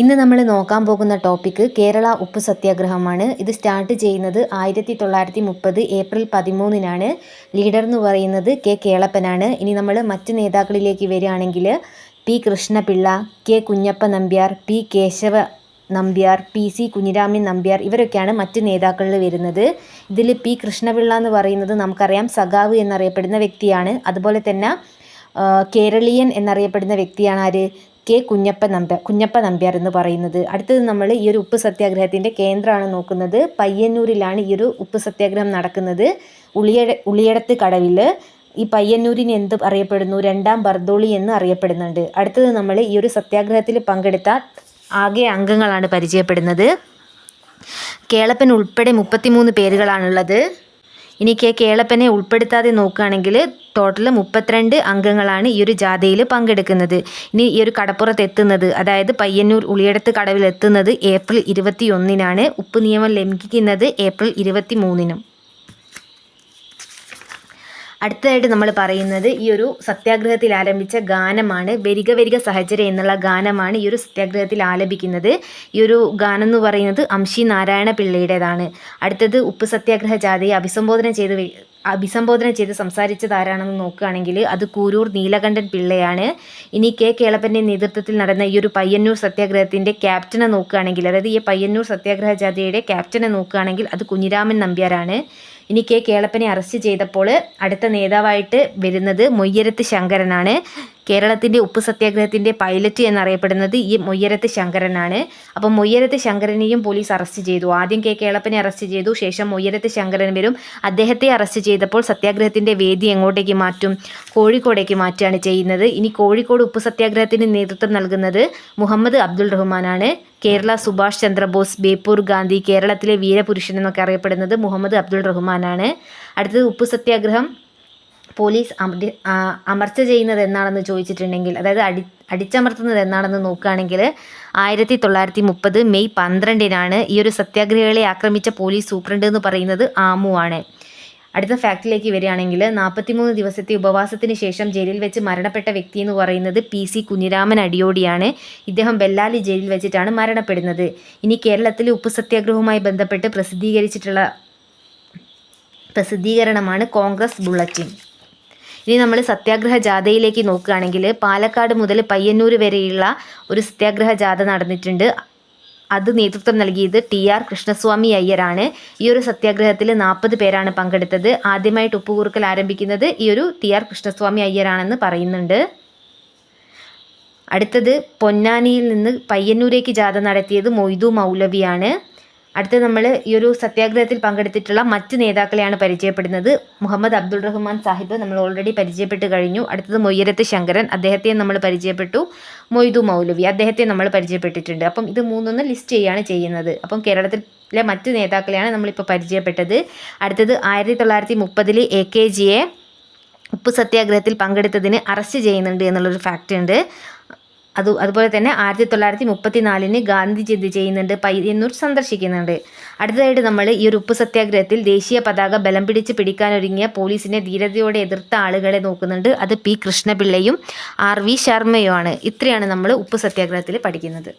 ഇന്ന് നമ്മൾ നോക്കാൻ പോകുന്ന ടോപ്പിക്ക് കേരള ഉപ്പ് സത്യാഗ്രഹമാണ്. ഇത് സ്റ്റാർട്ട് ചെയ്യുന്നത് 1930 ഏപ്രിൽ 13-നാണ്. ലീഡർ എന്ന് പറയുന്നത് കെ കേളപ്പനാണ്. ഇനി നമ്മൾ മറ്റ് നേതാക്കളിലേക്ക് വരികയാണെങ്കിൽ P Krishnapillai, K Kunjappa Nambiar, P Keshava Nambiar, P C Kunjiraman Nambiar ഇവരൊക്കെയാണ് മറ്റ് നേതാക്കളിൽ വരുന്നത്. ഇതിൽ പി കൃഷ്ണപിള്ള എന്ന് പറയുന്നത് നമുക്കറിയാം സഖാവ് എന്നറിയപ്പെടുന്ന വ്യക്തിയാണ്. അതുപോലെ തന്നെ കേരളീയൻ എന്നറിയപ്പെടുന്ന വ്യക്തിയാണ് ആര്? കെ കുഞ്ഞപ്പ നമ്പ്യാർ എന്ന് പറയുന്നത്. അടുത്തത് നമ്മൾ ഈ ഒരു ഉപ്പ് സത്യാഗ്രഹത്തിൻ്റെ കേന്ദ്രമാണ് നോക്കുന്നത്. പയ്യന്നൂരിലാണ് ഈ ഒരു ഉപ്പ് സത്യാഗ്രഹം നടക്കുന്നത്. ഉളിയടത്ത് കടവിൽ. ഈ പയ്യന്നൂരിന് എന്ത് അറിയപ്പെടുന്നു? രണ്ടാം ബർദോളി എന്ന് അറിയപ്പെടുന്നുണ്ട്. അടുത്തത് നമ്മൾ ഈ ഒരു സത്യാഗ്രഹത്തിൽ പങ്കെടുത്ത ആകെ അംഗങ്ങളാണ് പരിചയപ്പെടുന്നത്. കേളപ്പൻ ഉൾപ്പെടെ 33 പേരുകളാണുള്ളത്. ഇനി കെ കേളപ്പനെ ഉൾപ്പെടുത്താതെ നോക്കുകയാണെങ്കിൽ ടോട്ടൽ 32 അംഗങ്ങളാണ് ഈ ഒരു ജാഥയിൽ പങ്കെടുക്കുന്നത്. ഇനി ഈ ഒരു കടപ്പുറത്ത് എത്തുന്നത്, അതായത് പയ്യന്നൂർ ഉളിയടത്ത് കടവിൽ എത്തുന്നത് ഏപ്രിൽ 21-നാണ്. ഉപ്പ് നിയമം ലംഘിക്കുന്നത് ഏപ്രിൽ 23-നും. അടുത്തതായിട്ട് നമ്മൾ പറയുന്നത് ഈ ഒരു സത്യാഗ്രഹത്തിൽ ആരംഭിച്ച ഗാനമാണ്. വരിക വരിക സഹചര എന്നുള്ള ഗാനമാണ് ഈ ഒരു സത്യാഗ്രഹത്തിൽ ആലപിക്കുന്നത്. ഈ ഒരു ഗാനം എന്ന് പറയുന്നത് അംശി നാരായണ പിള്ളയുടേതാണ്. അടുത്തത് ഉപ്പ് സത്യാഗ്രഹ ജാഥയെ അഭിസംബോധന ചെയ്ത് സംസാരിച്ചത് ആരാണെന്ന് നോക്കുകയാണെങ്കിൽ അത് കൂരൂർ നീലകണ്ഠൻ പിള്ളയാണ്. ഇനി കെ കേളപ്പൻ്റെ നേതൃത്വത്തിൽ നടന്ന ഈ ഒരു പയ്യന്നൂർ സത്യാഗ്രഹത്തിൻ്റെ ക്യാപ്റ്റനെ നോക്കുകയാണെങ്കിൽ, അതായത് ഈ പയ്യന്നൂർ സത്യാഗ്രഹ ജാഥയുടെ ക്യാപ്റ്റനെ നോക്കുകയാണെങ്കിൽ അത് കുഞ്ഞിരാമൻ നമ്പ്യാരാണ്. ഇനി കെ കേളപ്പനെ അറസ്റ്റ് ചെയ്തപ്പോൾ അടുത്ത നേതാവായിട്ട് വരുന്നത് മൊയ്യരത്ത് ശങ്കരനാണ്. കേരളത്തിൻ്റെ ഉപ്പ് സത്യാഗ്രഹത്തിൻ്റെ പൈലറ്റ് എന്നറിയപ്പെടുന്നത് ഈ മൊയ്യരത്ത് ശങ്കരനാണ്. അപ്പം മൊയ്യരത്ത് ശങ്കരനെയും പോലീസ് അറസ്റ്റ് ചെയ്തു. ആദ്യം കെ കേളപ്പനെ അറസ്റ്റ് ചെയ്തു, ശേഷം മൊയ്യരത്ത് ശങ്കരൻ വരും. അദ്ദേഹത്തെ അറസ്റ്റ് ചെയ്തപ്പോൾ സത്യാഗ്രഹത്തിൻ്റെ വേദി എങ്ങോട്ടേക്ക് മാറ്റും? കോഴിക്കോടേക്ക് മാറ്റുകയാണ് ചെയ്യുന്നത്. ഇനി കോഴിക്കോട് ഉപ്പ് സത്യാഗ്രഹത്തിന് നേതൃത്വം നൽകുന്നത് മുഹമ്മദ് അബ്ദുൾ റഹ്മാനാണ്. കേരള സുഭാഷ് ചന്ദ്രബോസ്, ബേപ്പൂർ ഗാന്ധി, കേരളത്തിലെ വീരപുരുഷൻ എന്നൊക്കെ അറിയപ്പെടുന്നത് മുഹമ്മദ് അബ്ദുൾ റഹ്മാനാണ്. അടുത്തത് ഉപ്പ് സത്യാഗ്രഹം പോലീസ് അമർച്ച ചെയ്യുന്നത് എന്നാണെന്ന് ചോദിച്ചിട്ടുണ്ടെങ്കിൽ, അതായത് അടിച്ചമർത്തുന്നത് എന്നാണെന്ന് നോക്കുകയാണെങ്കിൽ 1930 മെയ് 12-നാണ്. ഈ ഒരു സത്യാഗ്രഹികളെ ആക്രമിച്ച പോലീസ് സൂപ്രണ്ട് എന്ന് പറയുന്നത് ആമുവാണ്. അടുത്ത ഫാക്റ്റിലേക്ക് വരികയാണെങ്കിൽ 43 ദിവസത്തെ ഉപവാസത്തിന് ശേഷം ജയിലിൽ വെച്ച് മരണപ്പെട്ട വ്യക്തി എന്ന് പറയുന്നത് പി സി കുഞ്ഞിരാമൻ അടിയോടിയാണ്. ഇദ്ദേഹം ബെല്ലാലി ജയിലിൽ വെച്ചിട്ടാണ് മരണപ്പെടുന്നത്. ഇനി കേരളത്തിലെ ഉപ്പ് സത്യാഗ്രഹവുമായി ബന്ധപ്പെട്ട് പ്രസിദ്ധീകരണമാണ് കോൺഗ്രസ് ബുള്ളറ്റിൻ. ഇനി നമ്മൾ സത്യാഗ്രഹ ജാഥയിലേക്ക് നോക്കുകയാണെങ്കിൽ പാലക്കാട് മുതൽ പയ്യന്നൂർ വരെയുള്ള ഒരു സത്യാഗ്രഹ ജാഥ നടന്നിട്ടുണ്ട്. അത് നേതൃത്വം നൽകിയത് TR കൃഷ്ണസ്വാമി അയ്യരാണ്. ഈ ഒരു സത്യാഗ്രഹത്തിൽ 40 പേരാണ് പങ്കെടുത്തത്. ആദ്യമായിട്ട് ഉപ്പുകൂർക്കൽ ആരംഭിക്കുന്നത് ഈ ഒരു TR കൃഷ്ണസ്വാമി അയ്യരാണെന്ന് പറയുന്നുണ്ട്. അടുത്തത് പൊന്നാനിയിൽ നിന്ന് പയ്യന്നൂരേക്ക് ജാഥ നടത്തിയത് മൊയ്തു മൗലവിയാണ്. അടുത്ത നമ്മൾ ഈ ഒരു സത്യാഗ്രഹത്തിൽ പങ്കെടുത്തിട്ടുള്ള മറ്റ് നേതാക്കളെയാണ് പരിചയപ്പെടുന്നത്. മുഹമ്മദ് അബ്ദുൾ റഹ്മാൻ സാഹിബ് നമ്മൾ ഓൾറെഡി പരിചയപ്പെട്ട് കഴിഞ്ഞു. അടുത്തത് മൊയ്യരത്ത് ശങ്കരൻ, അദ്ദേഹത്തെ നമ്മൾ പരിചയപ്പെട്ടു. മൊയ്തു മൗലവി, അദ്ദേഹത്തെ നമ്മൾ പരിചയപ്പെട്ടിട്ടുണ്ട്. അപ്പം ഇത് മൂന്നൊന്ന് ലിസ്റ്റ് ചെയ്യുകയാണ് ചെയ്യുന്നത്. അപ്പം കേരളത്തിലെ മറ്റ് നേതാക്കളെയാണ് നമ്മളിപ്പോൾ പരിചയപ്പെട്ടത്. അടുത്തത് 1930 AKGയെ ഉപ്പ് സത്യാഗ്രഹത്തിൽ പങ്കെടുത്തതിന് അറസ്റ്റ് ചെയ്യുന്നുണ്ട് എന്നുള്ളൊരു ഫാക്റ്റ് ഉണ്ട്. അതുപോലെ തന്നെ 1934 ഗാന്ധിജി എന്ത് ചെയ്യുന്നുണ്ട്? പയ്യന്നൂർ സന്ദർശിക്കുന്നുണ്ട്. അടുത്തതായിട്ട് നമ്മൾ ഈ ഒരു ഉപ്പ് സത്യാഗ്രഹത്തിൽ ദേശീയ പതാക ബലം പിടിക്കാനൊരുങ്ങിയ പോലീസിനെ ധീരതയോടെ എതിർത്ത ആളുകളെ നോക്കുന്നുണ്ട്. അത് പി കൃഷ്ണപിള്ളയും RV ശർമ്മയുമാണ്. ഇത്രയാണ് നമ്മൾ ഉപ്പ് സത്യാഗ്രഹത്തിൽ പഠിക്കുന്നത്.